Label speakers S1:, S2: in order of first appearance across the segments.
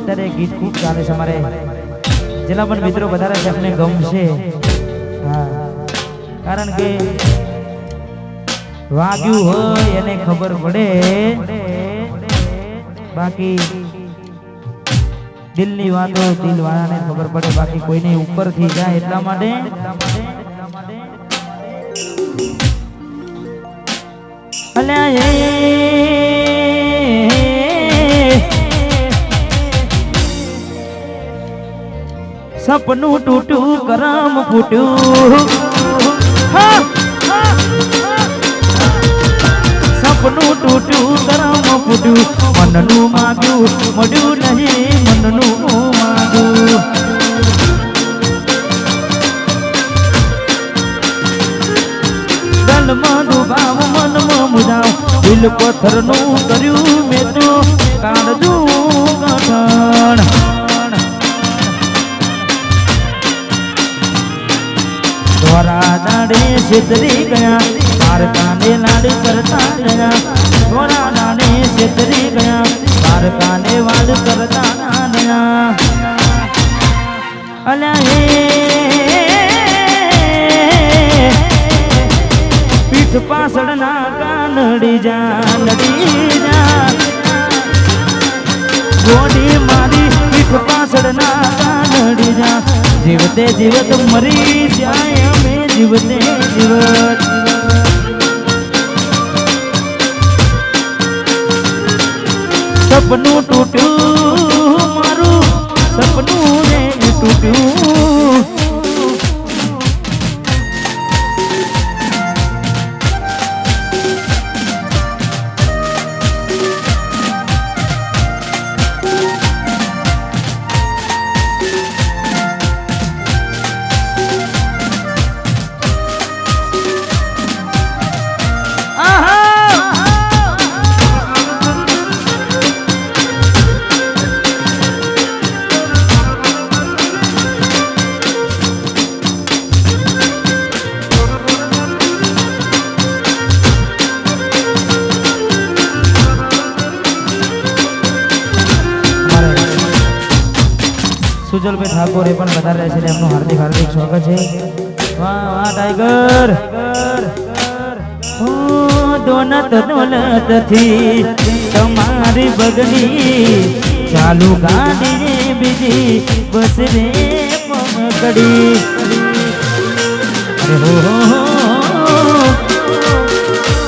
S1: અત્યારે ગીત ખૂબ ચાલે છે અમારે જેના પણ મિત્રો વધારે છે એમને ગમશે હા કારણ કે વાગ્યું હોય એને ખબર પડે બાકી દિલની વાતો દિલવાળાને ખબર પડે બાકી કોઈને ઉપરથી જાય એટલા માટે અલ્યા સપનું તૂટ્યું કરમ ફૂટ્યું સપનું તૂટ્યું કરમ ફૂટ્યું મનનું માગ્યું મળ્યું નહીં મનનું માગ્યું દલમાં ડૂબાવ મનમાં મુજાવ દિલ પથ્થરનું કર્યું મેં તો કાઢજું કઠણ ધોરા દાડે છેતરી ગયા બાર કાને લાડ કરતા ગયા ધોરા દાડે છેતરી ગયા બાર કાને વાડ કરતા ગયા અલ્યા હે પીઠ પાછળ ના કાનડી જા નડી જા ગોડી મારી પીઠ પાછળ ના કાનડી જા જીવતે જીવત મરી જાય અમે જીવતે જીવત સપનું તૂટ્યું મારું સપનું રે તૂટ્યું સુજલભાઈ ઠાકોર એ પણ વધારે છે એમનું હાર્દિક હાર્દિક સ્વાગત છે વાહ વાહ ટાઈગર ઓ દોનત દોલત થી તમારી બગડી ચાલુ ગાડી બીજી બસ રે પમકડી અરે હો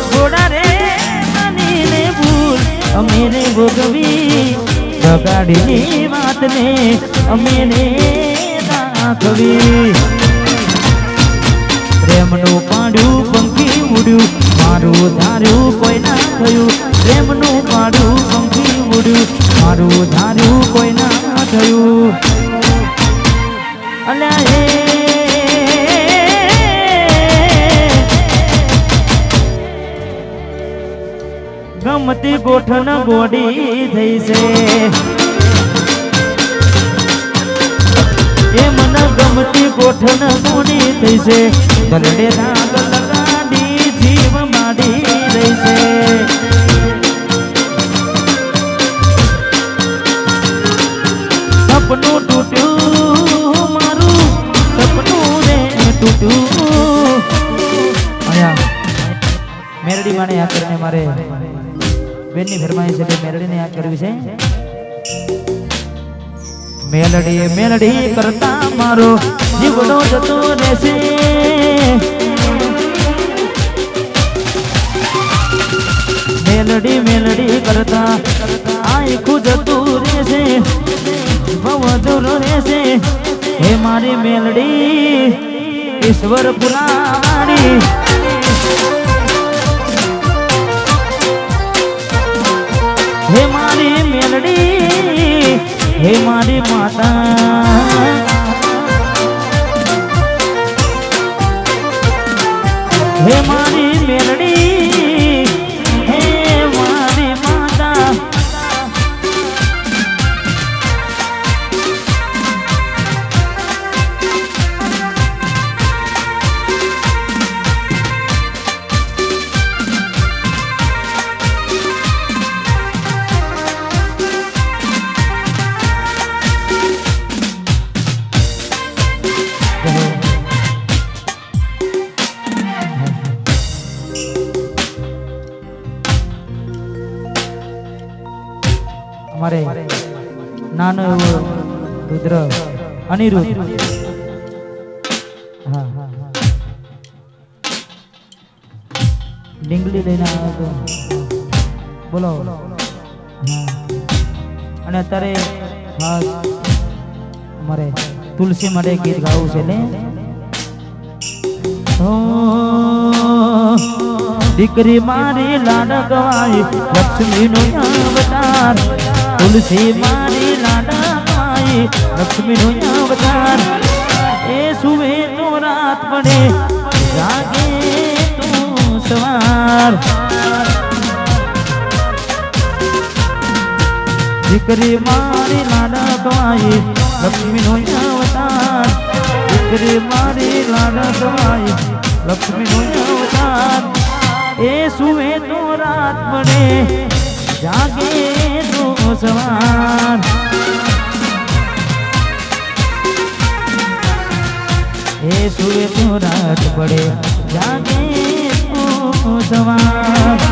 S1: ઘોડા રે માની રે ભૂલ અમે રે ભોગવી ગાડીની વાતને અમે ને દાખવી પ્રેમનું પાડ્યું પંખી ઉડ્યું મારું ધાર્યું કોઈ ના થયું પ્રેમનું પાડ્યું પંખી ઉડ્યું મારું ધાર્યું કોઈ ના થયું અલ્યા હે ગમતી ગોઠણ ગોડી થઈ છે એ મન ગમતી ગોઠણ ગોડી થઈ છે ગલડે દાગ લગાડી જીવ માડી રહી છે સપનું તૂટ્યું મારું સપનું રે તૂટ્યું મેરડી માને યાદ કરીને મારે બેનની ફરમાઈશ છે મેલડીને યાદ કરવી છે મેલડી મેલડી કરતા મારો જીવડો જતો રહેશે મેલડી મેલડી કરતા આખું જતું રહેશે બહુ દૂર રહેશે હે મારી મેલડી ઈશ્વર પુલાવાડી હે મારી મેલડી હે મારી માતા હે મારી મેલડી હે મારી માતા નાનો એવો રુદ્ર અનિરુદ્ધ હા ડીંગલી લઈને આવ્યો બોલો હા અને અત્યારે હા મારે તુલસી માટે ગીત ગાવું છે ને દીકરી મારી લાડકવાઈ લક્ષ્મીનો અવતાર તુલસી મારી લાડકવાઈ લક્ષ્મીનો અવતાર એ સુવે તો રાત પડે જાગે તું સવાર દીકરી મારી લાડકવાઈ લક્ષ્મીનો અવતાર દીકરી મારી લાડકવાઈ લક્ષ્મીનો અવતાર એ સુવે તો રાત પડે જાગે તો સવાર એ સુવે તો રાત પડે જાગે તો સવાર